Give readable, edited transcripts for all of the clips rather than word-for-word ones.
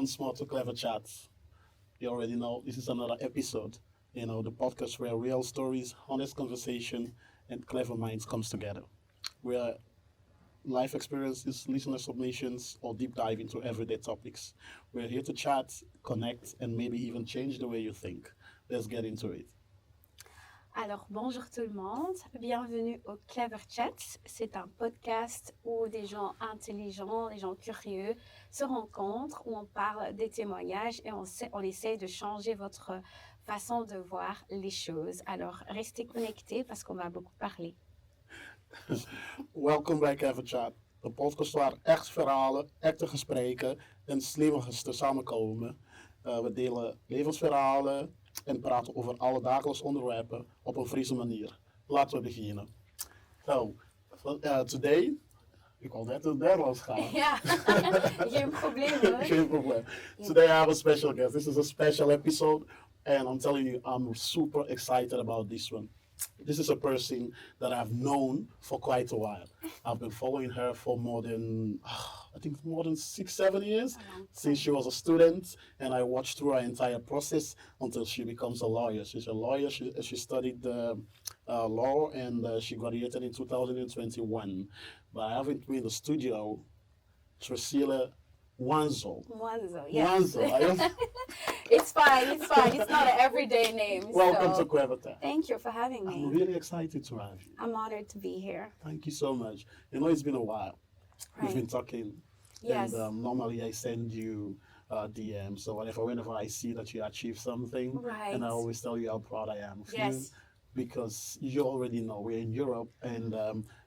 once more to Clever Chats. You already know this is another episode. The podcast where real stories, honest conversation, and clever minds comes together. Where life experiences, listener submissions, or deep dive into everyday topics. We're here to chat, connect, and maybe even change the way you think. Let's get into it. Alors, bonjour tout le monde, bienvenue au Clever Chats. C'est un podcast où des gens intelligents, des gens curieux se rencontrent, où on parle des témoignages et on essaie de changer votre façon de voir les choses. Alors, restez connectés parce qu'on va beaucoup parler. Welkom bij Clever Chat, de podcast waar echt verhalen, echte gesprekken en slimme gasten samenkomen. We delen levensverhalen en praten over alledagelijkse onderwerpen op een Friese manier. Laten we beginnen. So, today, ik wil net het Nederlands gaan. Ja, geen probleem hoor. Geen probleem. Today I have a special guest. This is a special episode and I'm telling you, I'm super excited about this one. This is a person that I've known for quite a while. I've been following her for more than 6, 7 years since she was a student, and I watched through her entire process until she becomes a lawyer. She's a lawyer. She studied law and she graduated in 2021. But I haven't been in the studio. Tresila Wanzo. Wanzo, yes. Wanzo. It's fine. It's not an everyday name. Welcome to Quevita. Thank you for having me. I'm really excited to have you. I'm honored to be here. Thank you so much. It's been a while. Right. We've been talking. Yes. And normally I send you DM. So whenever I see that you achieve something, Right. and I always tell you how proud I am of you. Yes. Because you already know we're in Europe and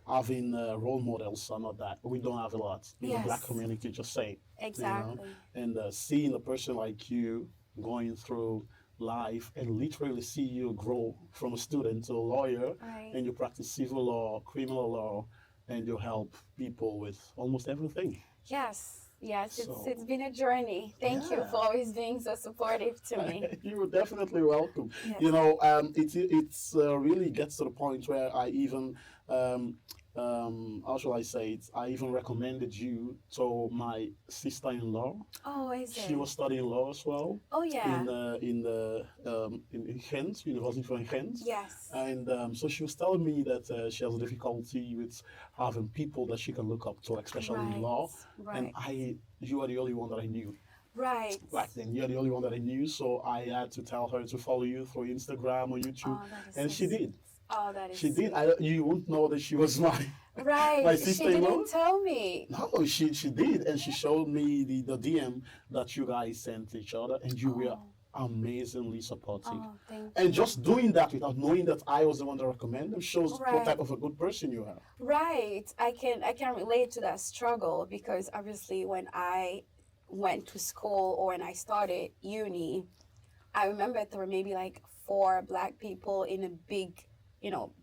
having role models are not that. We don't have a lot in the Yes. Black community, just say. Exactly. And seeing a person like you going through life and literally see you grow from a student to a lawyer, Right. and you practice civil law, criminal law, and you help people with almost everything. Yes, So- it's been a journey. Thank you Yeah. for always being so supportive to me. You're definitely welcome. Yes. It's really gets to the point where I even how shall I say it? I even recommended you to my sister-in-law. Oh, is it? She was studying law as well Oh, yeah. in Ghent, University van Ghent. Yes. And so she was telling me that she has a difficulty with having people that she can look up to, especially in law. Right. And you are the only one that I knew Right. back then. You're the only one that I knew, so I had to tell her to follow you through Instagram or YouTube, Oh, that is and so she sweet. did. Oh, that is She did. sweet. You won't know that she was my. Right. my She sister-in-law? didn't tell me. No, she did, and she showed me the DM that you guys sent each other, and you were amazingly supportive. Oh, thank And you. just doing that without knowing that I was the one that recommended them shows what Right. type of a good person you are. Right. I can relate to that struggle because obviously when I went to school or when I started uni, I remember there were maybe like 4 Black people in a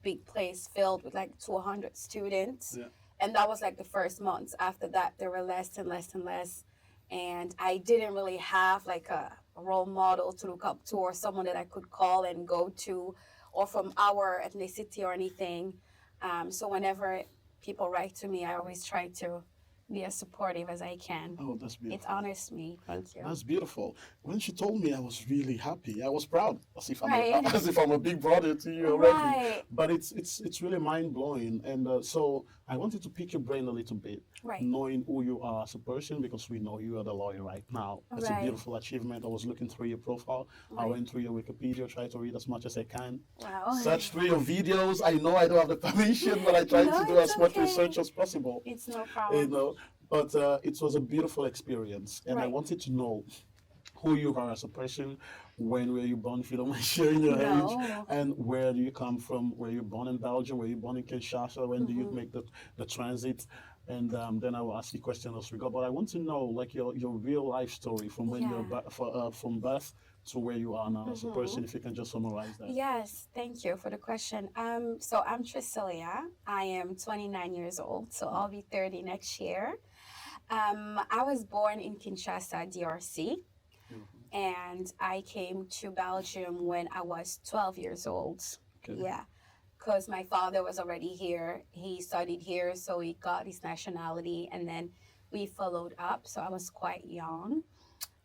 big place filled with like 200 students. Yeah. And that was like the first months. After that, there were less and less and less. And I didn't really have like a role model to look up to or someone that I could call and go to or from our ethnicity or anything. So whenever people write to me, I always try to be as supportive as I can. Oh, that's It beautiful. honors me. Thank you. That's beautiful. When she told me, I was really happy. I was proud, as if I'm Right. as if I'm a big brother to you already. Right. But it's really mind blowing, and so I wanted to pick your brain a little bit, Right. knowing who you are as a person, because we know you are the lawyer right now. That's a Right. beautiful achievement. I was looking through your profile. I Right. went through your Wikipedia, tried to read as much as I can. Wow. Search through your videos. I know I don't have the permission, but I tried No, to do it's as much okay. research as possible. It's no problem. But it was a beautiful experience, and I Right. wanted to know who you are as a person. When were you born, if you don't mind sharing your age? No. And where do you come from? Were you born in Belgium? Were you born in Kinshasa? When do you Mm-hmm. make the transit? And then I will ask you questions as we go. But I want to know like your real life story from when you're from birth to where you are now as a person. If you can just summarize that. Yes, thank you for the question. So I'm Tresila. I am 29 years old, so I'll be 30 next year. I was born in Kinshasa, DRC, and I came to Belgium when I was 12 years old. Okay. Yeah, because my father was already here. He studied here, so he got his nationality, and then we followed up. So I was quite young.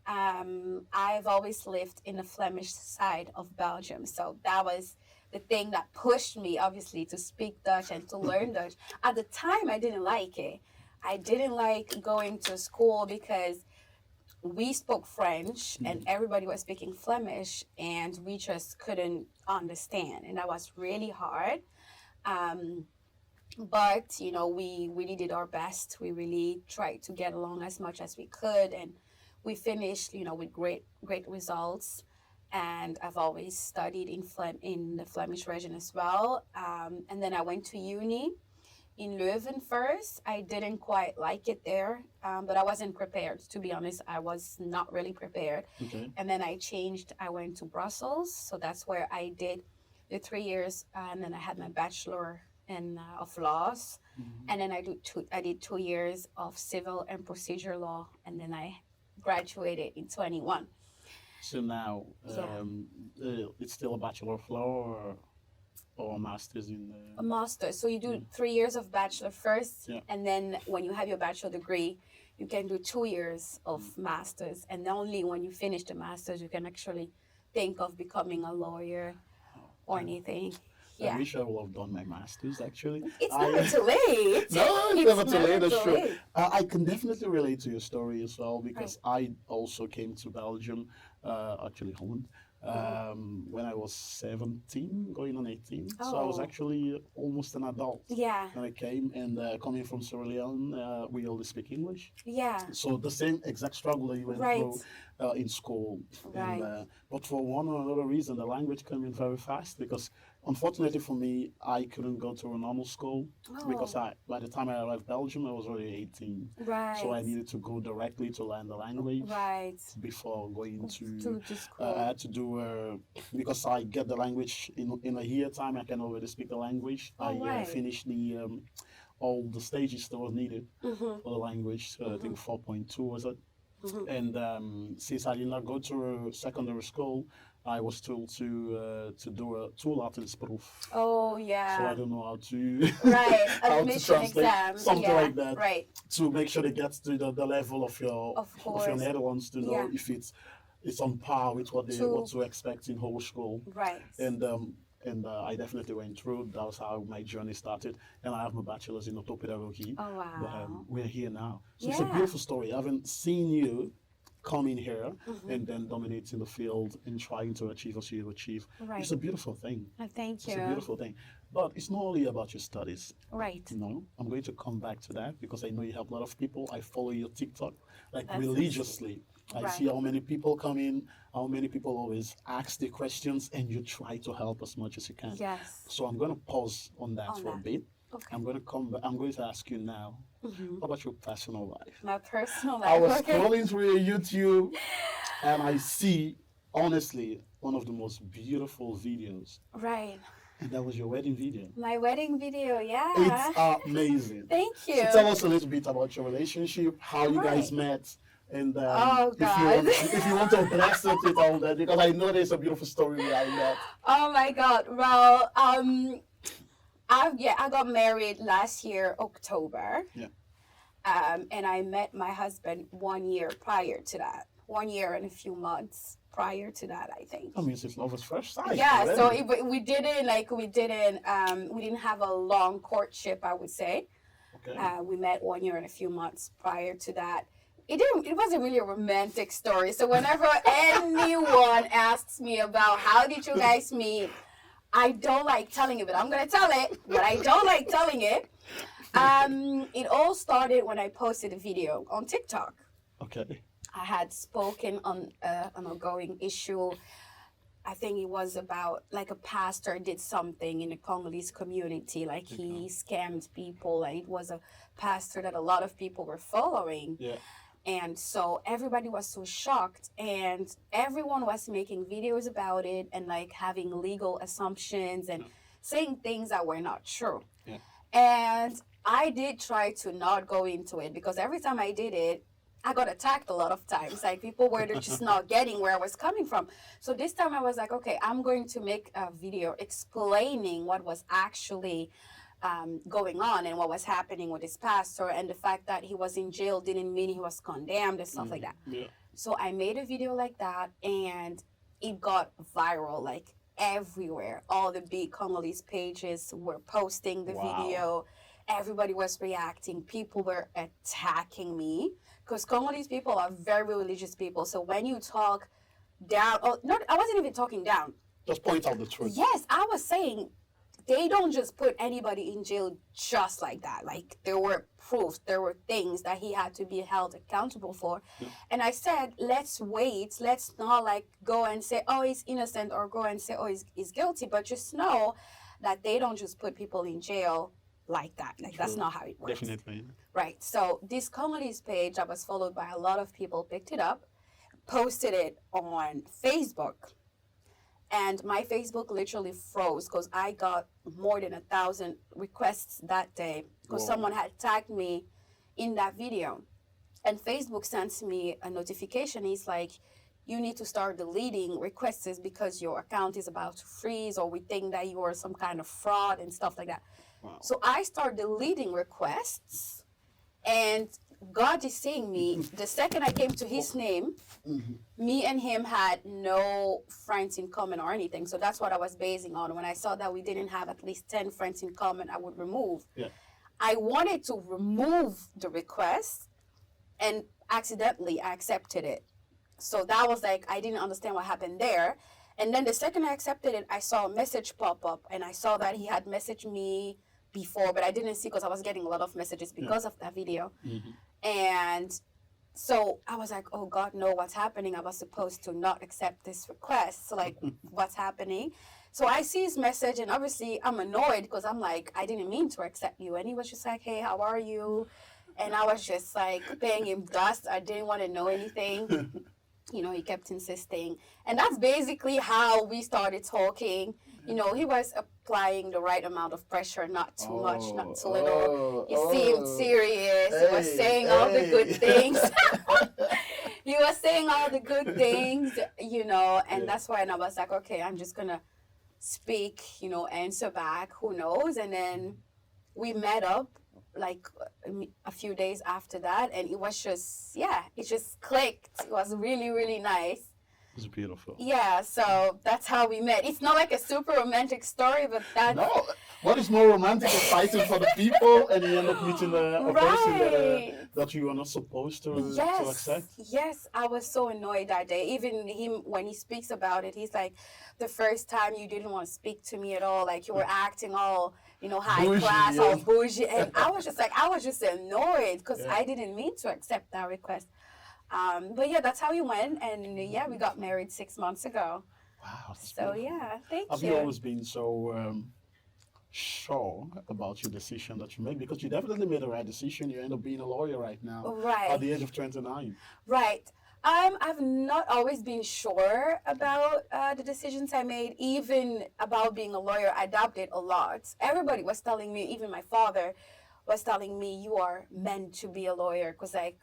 I've always lived in the Flemish side of Belgium. So that was the thing that pushed me, obviously, to speak Dutch and to learn Dutch. At the time, I didn't like it. I didn't like going to school because we spoke French and everybody was speaking Flemish and we just couldn't understand. And that was really hard. But, you know, we really did our best. We really tried to get along as much as we could. And we finished, you know, with great results. And I've always studied in the Flemish region as well. And then I went to uni in Leuven first. I didn't quite like it there, but I wasn't prepared. To be honest, I was not really prepared. Okay. And then I went to Brussels. So that's where I did the 3 years. And then I had my bachelor of laws. And then I did 2 years of civil and procedure law. And then I graduated in 21. So now, it's still a Bachelor of Law or a Master's in... A master. So you do 3 years of bachelor first, Yeah. and then when you have your bachelor degree, you can do 2 years of masters. And only when you finish the masters, you can actually think of becoming a lawyer or anything. I wish I would have done my Master's, actually. It's never too late. No, it's never too late, that's too true. late. I can definitely relate to your story as well, because I also came to Belgium, actually Holland, when I was 17, going on 18. So I was Oh. actually almost an adult Yeah, when I came, and coming from Sierra Leone, we only speak English. yeah, So the same exact struggle that you went Right. through in school. Right. But for one or another reason, the language came in very fast, because unfortunately for me, I couldn't go to a normal school because by the time I arrived Belgium, I was already 18. right. So I needed to go directly to learn the language Right. before going to school. I had to do because I get the language in a year time. I can already speak the language. I right. finished the all the stages that were needed for the language. I think 4.2 was it. And since I did not go to a secondary school, I was told to do a toelatingsproef. Oh, yeah. So I don't know how to Right, how to admission translate exam. something Yeah, like that right. to make sure they get to the level of your Of your course. Netherlands to know Yeah. if it's on par with what to expect in whole school. Right. And I definitely went through. That was how my journey started. And I have my bachelor's in orthopedagogy. Oh, wow. But we're here now. So it's a Yeah. beautiful story. I haven't seen you come in here and then dominating the field and trying to achieve what you achieve. Right. It's a beautiful thing. Thank you. It's a beautiful thing. But it's not only about your studies. Right. No, I'm going to come back to that because I know you help a lot of people. I follow your TikTok That's religiously. I Right. see how many people come in, how many people always ask the questions, and you try to help as much as you can. Yes. So I'm going to pause on that On for a that. bit. Okay. I'm going to come back. I'm going to ask you now, how about your personal life? My personal I life. was Okay. scrolling through your YouTube, and I see, honestly, one of the most beautiful videos, Right. and that was your wedding video. My wedding video. Yeah. It's amazing. Thank you. So tell us a little bit about your relationship, how you guys met, and Oh, God. if you want to bless it with all that, because I know there's a beautiful story behind that. Oh my God. Well, I got married last year, October. Yeah. And I met my husband 1 year prior to that. 1 year and a few months prior to that, I think. I mean, it's love at first sight. Yeah, so already. we didn't have a long courtship, I would say. Okay. We met 1 year and a few months prior to that. It wasn't really a romantic story. So whenever anyone asks me about how did you guys meet, I don't like telling it, but I'm gonna tell it. But I don't like telling it. It all started when I posted a video on TikTok. Okay. I had spoken on an ongoing issue. I think it was about like a pastor did something in the Congolese community, like he scammed people, and it was a pastor that a lot of people were following. Yeah. And so everybody was so shocked, and everyone was making videos about it and like having legal assumptions and saying things that were not true. Yeah. And I did try to not go into it because every time I did it, I got attacked a lot of times. Like people were just not getting where I was coming from. So this time I was like, okay, I'm going to make a video explaining what was actually going on and what was happening with this pastor, and the fact that he was in jail didn't mean he was condemned and stuff like that. Yeah. So I made a video like that, and it got viral, like everywhere. All the big Congolese pages were posting the Wow. video. Everybody was reacting. People were attacking me because Congolese people are very religious people. So when you talk down, oh, not, I wasn't even talking down. Just point out the truth. Yes, I was saying they don't just put anybody in jail just like that. Like, there were proofs, there were things that he had to be held accountable for. Yeah. And I said, let's wait. Let's not like go and say, oh, he's innocent, or go and say, oh, he's guilty. But just know that they don't just put people in jail like that. Like, that's True. not how it works. Definitely. Right. So this Congolese page that was followed by a lot of people picked it up, posted it on Facebook. And my Facebook literally froze because I got more than 1,000 requests that day because Whoa. someone had tagged me in that video. And Facebook sends me a notification. It's like, you need to start deleting requests because your account is about to freeze, or we think that you are some kind of fraud and stuff like that. Wow. So I start deleting requests, and God is seeing me. The second I came to his name, me and him had no friends in common or anything. So that's what I was basing on. When I saw that we didn't have at least 10 friends in common, I would remove. Yeah. I wanted to remove the request, and accidentally I accepted it. So that was like, I didn't understand what happened there. And then the second I accepted it, I saw a message pop up, and I saw that he had messaged me before, but I didn't see because I was getting a lot of messages because of that video. And so I was like, oh God, no, what's happening? I was supposed to not accept this request. So like, what's happening? So I see his message, and obviously I'm annoyed because I'm like, I didn't mean to accept you. And he was just like, hey, how are you? And I was just like paying him dust. I didn't want to know anything. You know, he kept insisting. And that's basically how we started talking. You know, he was applying the right amount of pressure, not too much, not too little. He seemed serious. He was saying all the good things. He was saying all the good things, you know, and that's why I was like, okay, I'm just going to speak, you know, answer back, who knows. And then we met up like a few days after that, and it was just, yeah, it just clicked. It was really, really nice. It's beautiful. Yeah, so that's how we met. It's not like a super romantic story, but that's... No, what is more romantic than fighting for the people and you end up meeting a person that you are not supposed to accept? Yes, I was so annoyed that day. Even him, when he speaks about it, he's like, the first time you didn't want to speak to me at all, like you were acting all, you know, high Bougie, class, yeah. all bougie. And I was just like, I was just annoyed because I didn't mean to accept that request. But yeah, that's how we went. And yeah, we got married 6 months ago. Wow. So yeah, thank Have you. you always been so sure about your decision that you made? Because you definitely made the right decision. You end up being a lawyer right now. Right. At the age of 29. Right. I've not always been sure about the decisions I made, even about being a lawyer. I doubted a lot. Everybody was telling me, even my father was telling me, you are meant to be a lawyer, because I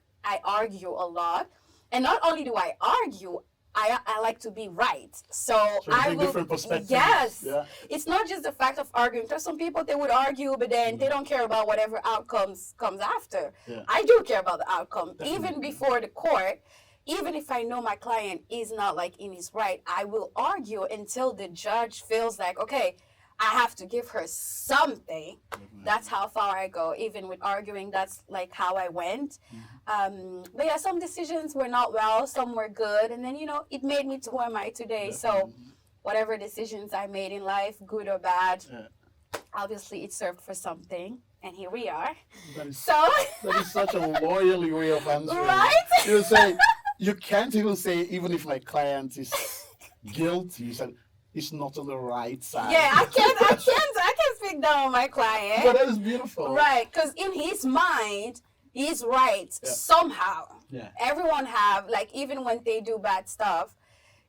argue a lot. And not only do I argue, I like to be right. So I will, different perspectives. Yes. Yeah. It's not just the fact of arguing. There's some people, they would argue, but then they don't care about whatever outcomes comes after. Yeah. I do care about the outcome. Definitely. Even before the court, even if I know my client is not like in his right, I will argue until the judge feels like, okay, I have to give her something. That's how far I go. Even with arguing, that's like how I went. But yeah, some decisions were not well, some were good. And then, you know, it made me to who am I today. So whatever decisions I made in life, good or bad, obviously it served for something. And here we are. That is, So that is such a loyal way of answering. Right? You say, you can't even say, even if my client is guilty, you said, it's not on the right side. yeah, I can't speak down on my client. But that is beautiful. Right, because in his mind, he's right somehow. Yeah. Everyone have, like, even when they do bad stuff,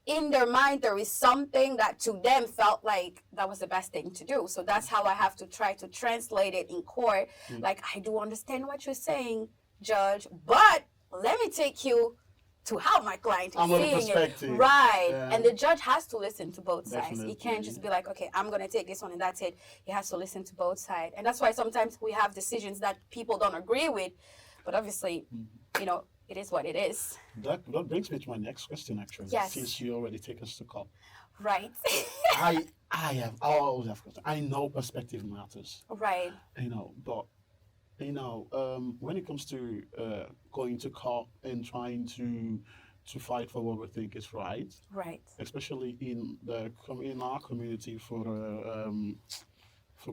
in their mind there is something that to them felt like that was the best thing to do. So that's how I have to try to translate it in court. Like, I do understand what you're saying, judge, but let me take you to how my client is Another seeing perspective. it. Right. Yeah. And the judge has to listen to both sides. Definitely. He can't just be like, okay, I'm going to take this one and that's it. He has to listen to both sides. And that's why sometimes we have decisions that people don't agree with. But obviously, you know, it is what it is. That brings me to my next question, actually. Yes. Since you already take us to call, Right. I always have questions. I know perspective matters, Right. but when it comes to going to court and trying to fight for what we think is right, Right. especially in our community for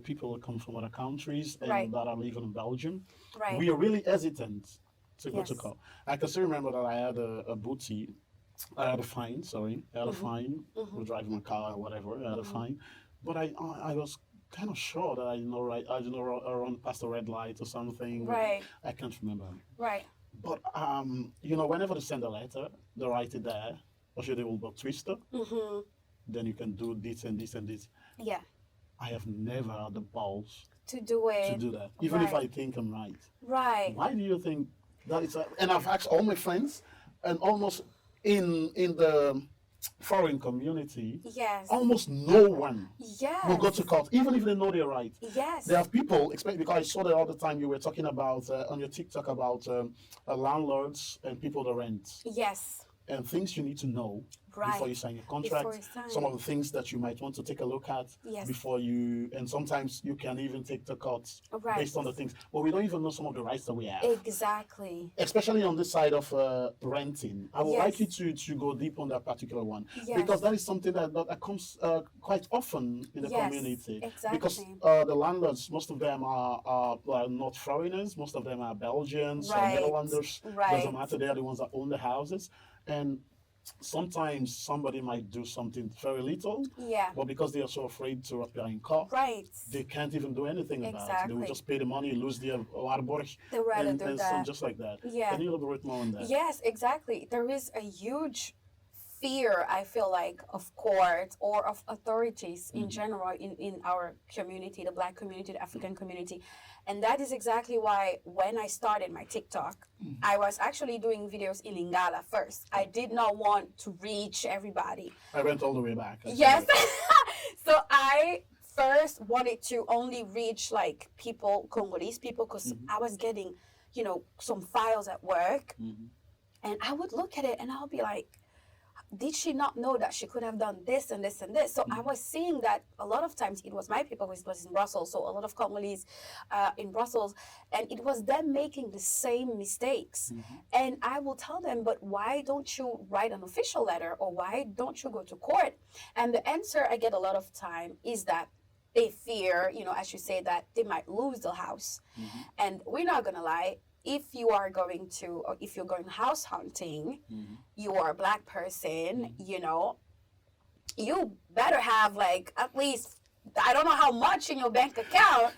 people that come from other countries and Right. that are living in Belgium, Right. we are really hesitant to go to Yes. court. I can still remember that I had a booty. I had a fine, sorry. I had a fine for driving my car or whatever. I had a fine. But I was kind of sure that I didn't run past a red light or something. Right. I can't remember. Right. But, whenever they send a letter, they write it there. Or should they will twist it? Mm-hmm. Then you can do this and this and this. Yeah. I have never had the balls To do to it. do that, even if I Right. think I'm right. Right. Why do you think that is? And I've asked all my friends, and almost in the foreign community, Yes. almost no one Yes. will go to court, even if they know they're right. Yes. There are people, because I saw that all the time you were talking about on your TikTok about landlords and people that rent Yes. and things you need to know Right. before you sign your contract. Before you sign. Some of the things that you might want to take a look at Yes. before and sometimes you can even take the court Right. based on the things. But we don't even know some of the rights that we have. Exactly. Especially on this side of renting. I would Yes. like you to go deep on that particular one. Yes. Because that is something that comes quite often in the Yes, community. exactly. Because the landlords, most of them are not foreigners, most of them are Belgians or Right. Netherlanders. Right. Doesn't matter, they are the ones that own the houses. And sometimes somebody might do something very little, Yeah. but because they are so afraid to appear in court, Right. they can't even do anything about it. They Exactly. will just pay the money, lose their waarborg, They rather and, do and that. some just like that. Yeah. Can you elaborate more on that? Yes, exactly. There is a huge fear, I feel like, of court or of authorities in general in our community, the Black community, the African community. And that is exactly why when I started my TikTok, I was actually doing videos in Lingala first. I did not want to reach everybody. I went all the way back. Yes. So I first wanted to only reach like people, Congolese people, because I was getting, some files at work. And I would look at it and I'll be like, did she not know that she could have done this and this and this? So I was seeing that a lot of times it was my people who was in Brussels, so a lot of Congolese in Brussels, and it was them making the same mistakes. And I will tell them, but why don't you write an official letter or why don't you go to court? And the answer I get a lot of time is that they fear, as you say, that they might lose the house. And we're not gonna lie, if you're going house hunting, you are a Black person, you better have like at least, I don't know how much in your bank account.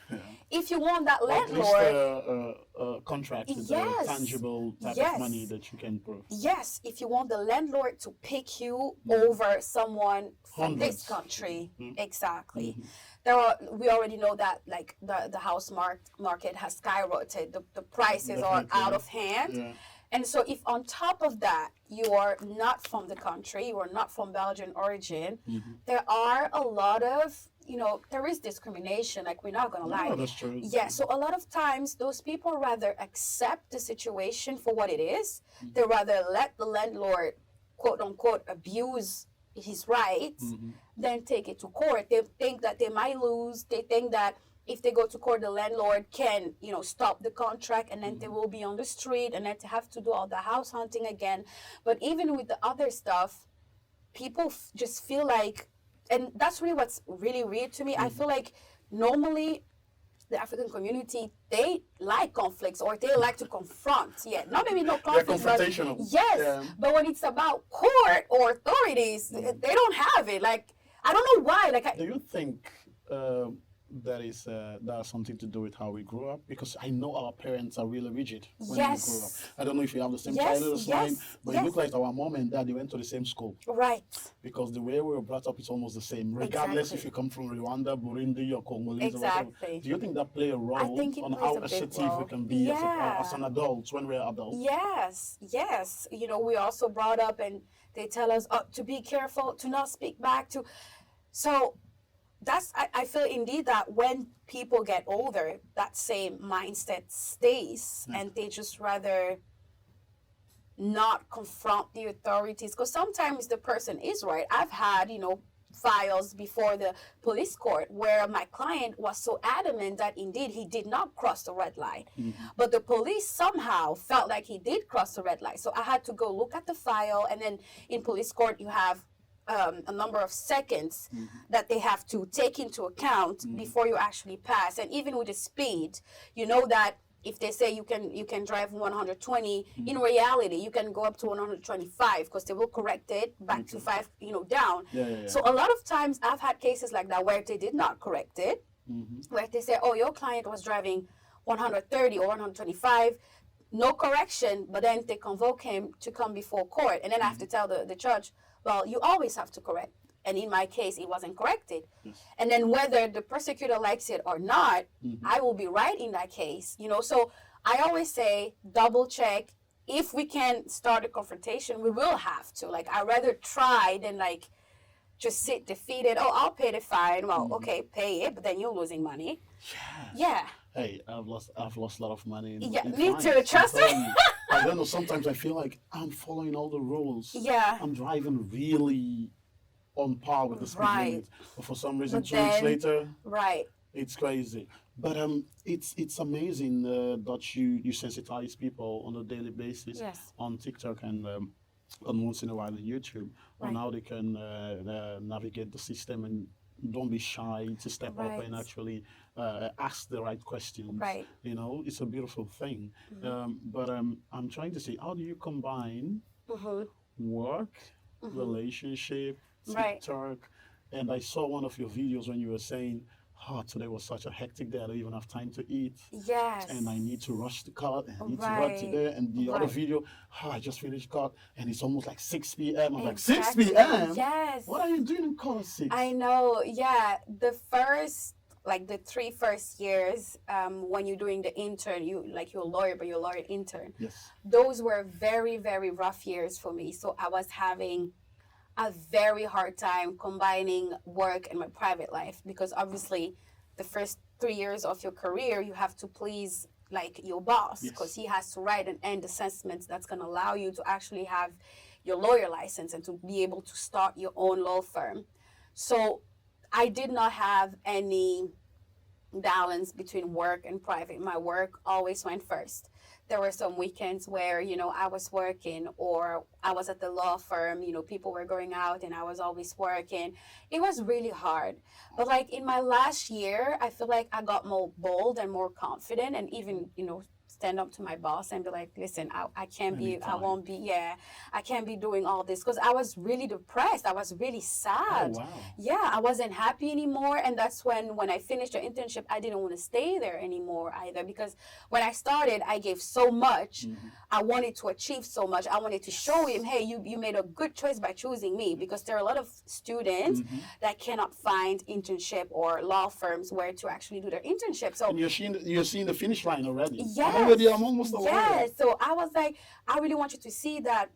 If you want that landlord, at least a contract with Yes. a tangible type Yes. of money that you can prove. yes, if you want the landlord to pick you over someone from this Hundreds. country, exactly. We already know that like the house market has skyrocketed. The prices are Definitely. out of hand. Yeah. And so if on top of that, you are not from the country, you are not from Belgian origin, there are a lot of, there is discrimination, like we're not going to lie. No, that's true. Yeah, so a lot of times those people rather accept the situation for what it is. They rather let the landlord, quote unquote, abuse his rights than take it to court. They think that they might lose. They think that if they go to court, the landlord can, stop the contract and then they will be on the street and then to have to do all the house hunting again. But even with the other stuff, people just feel like, and that's really what's really weird to me. I feel like normally the African community, they like conflicts or they like to confront. Yeah, not maybe no They're conflicts, but confrontational. yes. Yeah. But when it's about court or authorities, they don't have it. Like, I don't know why. Like, Do you think that has something to do with how we grew up? Because I know our parents are really rigid when we grew up. Yes. I don't know if you have the same Yes, childhood as mine, yes, but yes. it looked like our mom and dad, they went to the same school. right. Because the way we were brought up is almost the same, regardless Exactly. if you come from Rwanda, Burundi, or Congolese or Exactly. whatever. Do you think that play a role think it on plays how a big assertive role. we can be Yeah. as an adult when we're adults? Yes, yes. We also brought up and they tell us to be careful, to not speak back, so I feel indeed that when people get older, that same mindset stays and they just rather not confront the authorities, because sometimes the person is right. I've had, files before the police court where my client was so adamant that indeed he did not cross the red light. But the police somehow felt like he did cross the red light. So I had to go look at the file, and then in police court you have a number of seconds that they have to take into account before you actually pass. And even with the speed, you know that if they say you can drive 120, in reality you can go up to 125, because they will correct it back to 5, down. So a lot of times I've had cases like that where they did not correct it, where they say, oh, your client was driving 130 or 125, no correction, but then they convoke him to come before court, and then I have to tell the judge, well, you always have to correct. And in my case, it wasn't corrected. And then whether the prosecutor likes it or not, I will be right in that case. So I always say, double check. If we can start a confrontation, we will have to. Like, I'd rather try than just sit defeated. Oh, I'll pay the fine. Well, okay, pay it, but then you're losing money. Yeah. Hey, I've lost a lot of money. Me fines. too. Trust me. I don't know. Sometimes I feel like I'm following all the rules. Yeah. I'm driving really on par with the speed limit, but for some reason, But 2 weeks then- later, Right. it's crazy. But it's amazing that you sensitize people on a daily basis Yes. on TikTok and once in a while on YouTube on Right. how they can navigate the system and don't be shy to step up and Right. actually ask the right questions. Right. It's a beautiful thing. But I'm trying to say, how do you combine work, relationship, Right. TikTok? And I saw one of your videos when you were saying, oh, today was such a hectic day, I don't even have time to eat. Yes. And I need to rush the car, and I need to run Right. today. And the other Right. video, I just finished car, and it's almost like 6 p.m. I'm like, Exactly. 6 p.m.? Yes. What are you doing in car 6? I know, yeah. The 3 first years, when you're doing the intern, you're a lawyer, but you're a lawyer intern. Yes. Those were very, very rough years for me. So I was having a very hard time combining work and my private life, because obviously the first 3 years of your career, you have to please your boss, because he has to write an end assessment that's going to allow you to actually have your lawyer license and to be able to start your own law firm. So I did not have any balance between work and private. My work always went first. There were some weekends where, I was working, or I was at the law firm, people were going out and I was always working. It was really hard. But in my last year, I feel like I got more bold and more confident, and even, stand up to my boss and be like, listen, I can't be, I won't be, I can't be doing all this, because I was really depressed. I was really sad. Oh, wow. Yeah, I wasn't happy anymore. And that's when I finished the internship, I didn't want to stay there anymore either, because when I started, I gave so much. I wanted to achieve so much. I wanted to show him, hey, you made a good choice by choosing me, because there are a lot of students that cannot find internship or law firms where to actually do their internship. So And you're seeing the finish line already. Yes. I'm almost a lawyer. Yes. So I was like, I really want you to see that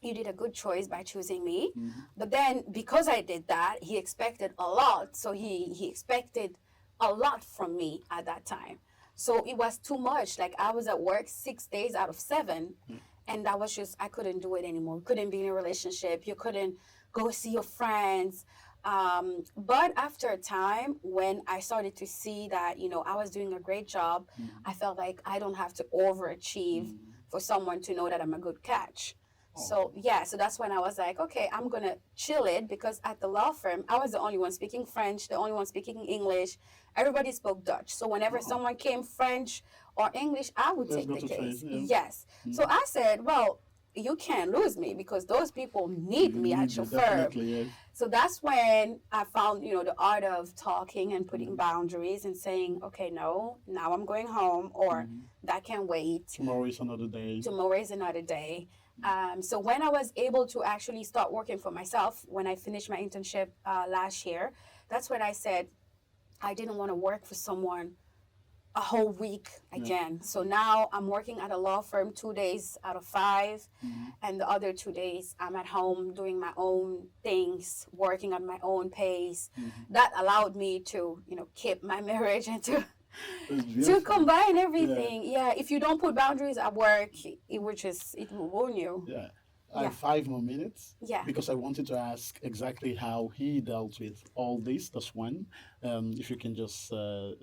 you did a good choice by choosing me. But then because I did that, he expected a lot. So he expected a lot from me at that time. So it was too much. I was at work 6 days out of 7. And that was just, I couldn't do it anymore. Couldn't be in a relationship. You couldn't go see your friends. But after a time, when I started to see that, I was doing a great job, I felt like I don't have to overachieve for someone to know that I'm a good catch. So that's when I was like, okay, I'm going to chill it, because at the law firm, I was the only one speaking French, the only one speaking English. Everybody spoke Dutch. So whenever someone came French or English, I would Let's take go the to case. French, Yes. So I said, well, you can't lose me, because those people need me at your firm. Definitely, yeah. So that's when I found, the art of talking and putting boundaries and saying, okay, no, now I'm going home, or that can wait. Tomorrow is another day. Tomorrow is another day. So when I was able to actually start working for myself, when I finished my internship last year, that's when I said I didn't want to work for someone a whole week again. So now I'm working at a law firm 2 days out of 5, and the other 2 days I'm at home doing my own things, working at my own pace. That allowed me to, keep my marriage and to It's To beautiful. combine everything. Yeah. If you don't put boundaries at work, it will ruin you. Yeah. I Yeah. have 5 more minutes Yeah. because I wanted to ask exactly how he dealt with all this. That's one. If you can just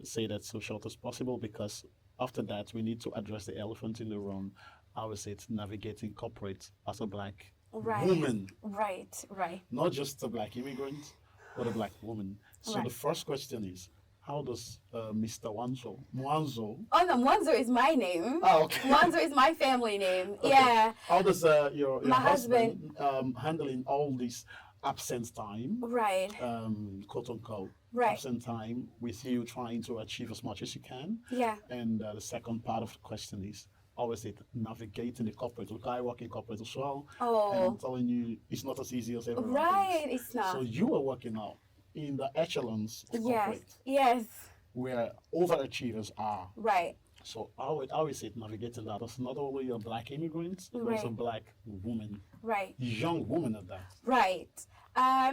say that so short as possible, because after that we need to address the elephant in the room. I would say it's navigating corporate as a black Right. woman, Right. Right. not just a black immigrant, but a black woman. So the Right. first question is, how does Mr. Wanzo, Oh no, Wanzo is my name. oh, okay. Wanzo is my family name. Okay. Yeah. How does your My husband handling all this absent time, Right. quote unquote, Right. absent time with you trying to achieve as much as you can? Yeah. And the second part of the question is, how is it navigating the corporate? Look, I work in corporate as well, and I'm Oh. telling you, it's not as easy as everyone Right. thinks. It's not. So you are working now in the echelons of Yes. corporate, Yes. where overachievers are. Right. So how is it navigating that as not only a black immigrant, but also a Right. black woman, Right. young woman at that? Right.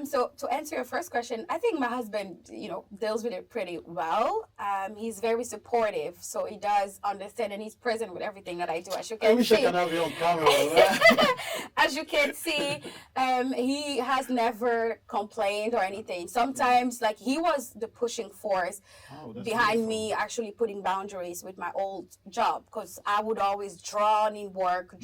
So to answer your first question, I think my husband, deals with it pretty well. He's very supportive, so he does understand and he's present with everything that I do. As you I can wish I see, can have you on camera. Right? as you can see, he has never complained or anything. Sometimes, like he was the pushing force Oh, that's behind beautiful. me actually putting boundaries with my old job because I would always drawn in work,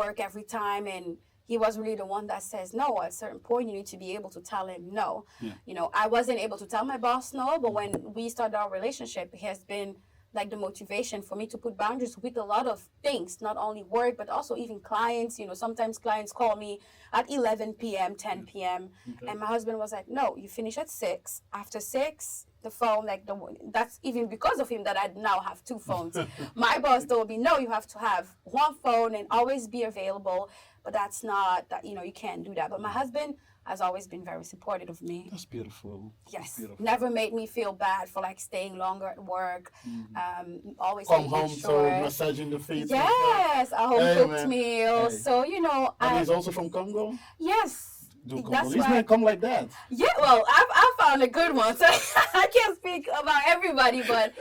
work every time, and he was really the one that says no. At a certain point, you need to be able to tell him no. Yeah. I wasn't able to tell my boss no, but when we started our relationship, it has been like the motivation for me to put boundaries with a lot of things, not only work, but also even clients. Sometimes clients call me at 11 p.m., 10 p.m. Okay. And my husband was like, no, you finish at 6. After 6, the phone, that's even because of him that I now have 2 phones. My boss told me, no, you have to have 1 phone and always be available. But that's not, you can't do that. But my husband has always been very supportive of me. That's beautiful. That's Yes, beautiful. never made me feel bad for staying longer at work. Always Come making home sure. to massaging the feet. Yes, a home Hey, cooked man. meal. Hey. So And he's also from Congo? yes. Do That's Congolese why. men come like that? Yeah, well, I found a good one, so I can't speak about everybody, but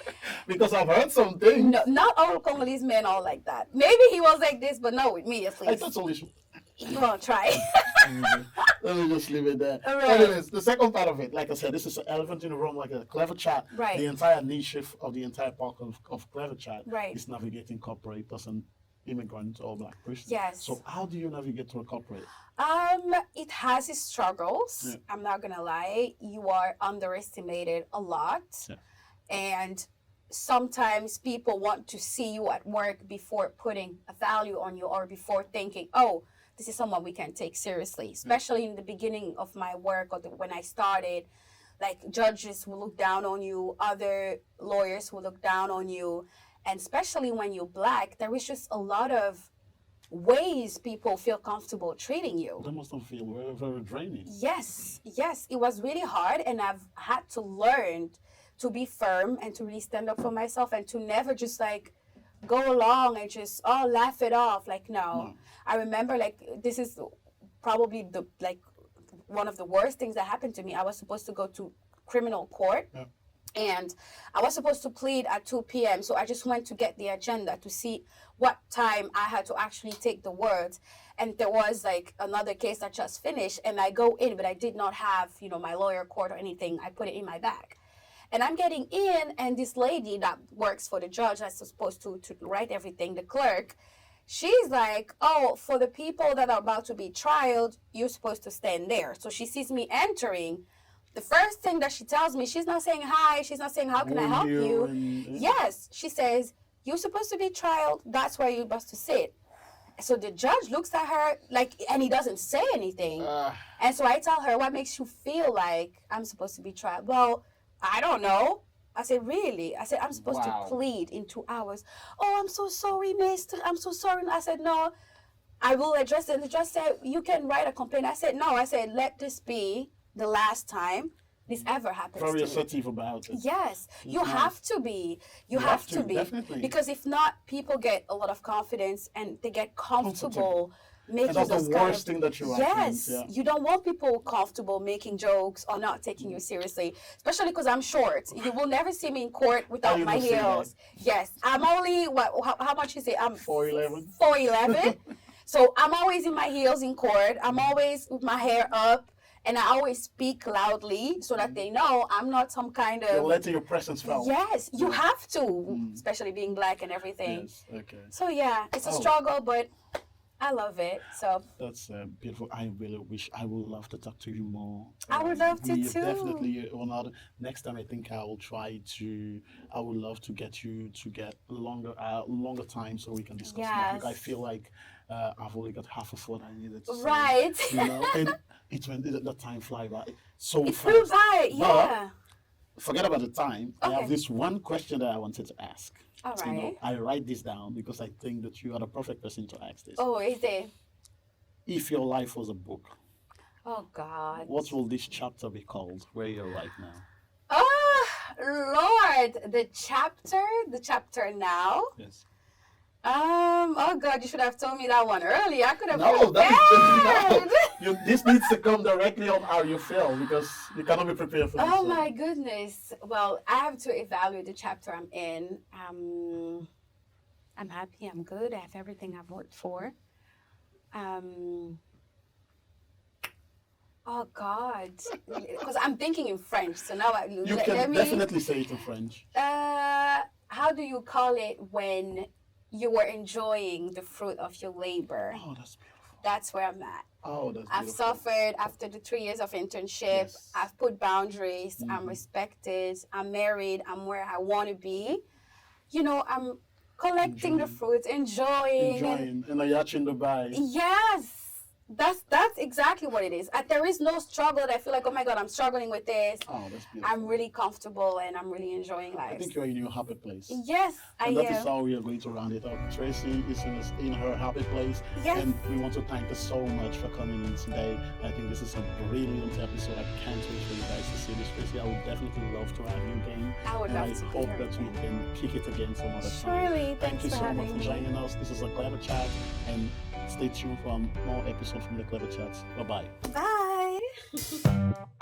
Because I've heard some things. no, not all Congolese men are like that. Maybe he was like this, but not with me at I least. thought only. You won't try. Let me just leave it there. All right. Anyways, the second part of it, like I said, this is an elephant in the room, like a clever chat. Right. The entire niche of the entire part of clever chat Right. is navigating corporate as an immigrant or black person. Yes. So how do you navigate through a corporate? It has its struggles. Yeah. I'm not gonna lie. You are underestimated a lot, Yeah. and sometimes people want to see you at work before putting a value on you or before thinking, oh, this is someone we can take seriously. Especially in the beginning of my work or when I started, like judges will look down on you, other lawyers will look down on you, and especially when you're black, there is just a lot of ways people feel comfortable treating you. That must not feel very, very draining. Yes, it was really hard, and I've had to learn to be firm and to really stand up for myself and to never just go along and just laugh it off. No. I remember this is probably the one of the worst things that happened to me. I was supposed to go to criminal court. Yeah. And I was supposed to plead at 2 p.m. So I just went to get the agenda to see what time I had to actually take the words. And there was another case that just finished, and I go in, but I did not have, my lawyer card or anything. I put it in my bag. And I'm getting in, and this lady that works for the judge that's supposed to write everything, the clerk, she's like, oh, for the people that are about to be trialed, you're supposed to stand there. So she sees me entering. The first thing that she tells me, she's not saying hi, she's not saying how can I help you. Yes, she says, you're supposed to be trialed, that's where you're supposed to sit. So the judge looks at her and he doesn't say anything. And so I tell her, what makes you feel like I'm supposed to be trialed? Well, I don't know. I said, really? I said, I'm supposed to plead in 2 hours. Oh, I'm so sorry, mister. I'm so sorry. I said, no, I will address it. And the judge said, you can write a complaint. I said, no. I said, let this be the last time this ever happens Very to me. assertive about it. Yes, you have to be. You have have to, to be. definitely. Because if not, people get a lot of confidence and they get comfortable making And that's those the kind worst of thing that you yes, yeah. you don't want people comfortable making jokes or not taking you seriously, especially because I'm short. You will never see me in court without you my don't say that. heels. Yes, I'm only how much is it? I'm 4'11". 4'11". So I'm always in my heels in court. I'm always with my hair up, and I always speak loudly so that they know I'm not some kind You're of. letting your presence felt. Yes, you Yeah. have to, especially being black and everything. Yes. Okay. So yeah, it's a Oh. struggle, but I love it. So That's beautiful. I really wish I would love to talk to you more. I would love to we too. Definitely on other next time. I think I will try to. I would love to get you to get longer time so we can discuss more. Yes. Because I feel like I've only got half of what I needed to say. Right. You know, and it's when the time fly by so It fast. flew by, yeah. Forget about the time. I Okay. have this one question that I wanted to ask. All You know, right. I write this down because I think that you are the perfect person to ask this. Oh, is it? If your life was a book, Oh God. what will this chapter be called? Where you're right now? Oh Lord, the chapter now. Yes. Oh God, you should have told me that one earlier. I could have No, prepared. this needs to come directly on how you feel because you cannot be prepared for this. Oh one. my goodness. Well, I have to evaluate the chapter I'm in. I'm happy, I'm good, I have everything I've worked for. Oh God. Because I'm thinking in French. So now You let can me definitely say it in French. how do you call it when you were enjoying the fruit of your labor? Oh, that's beautiful. That's where I'm at. Oh, that's I've beautiful. suffered after the 3 years of internship. Yes. I've put boundaries. I'm Mhm. respected. I'm married. I'm where I want to be. You know, I'm collecting the Enjoying. fruits, enjoying. Enjoying in a yacht in Dubai. Yes, that's exactly what it is. There is no struggle that I feel like, oh my God, I'm struggling with this. Oh, that's beautiful. I'm really comfortable and I'm really enjoying I life. think you're in your happy place. Yes, I And that is am. how we are going to round it up. Tracy is in her happy place. Yes. And we want to thank her so much for coming in today. I think this is a brilliant episode. I can't wait for you guys to see this. Tracy, I would definitely love to have you again. I would And love I to be hope here that we again. can kick it again some other time. Surely, Thank thanks you for so much having for me. joining us. This is a Clever Chat. And stay tuned for more episodes from the Clever Chats. Bye-bye. Bye.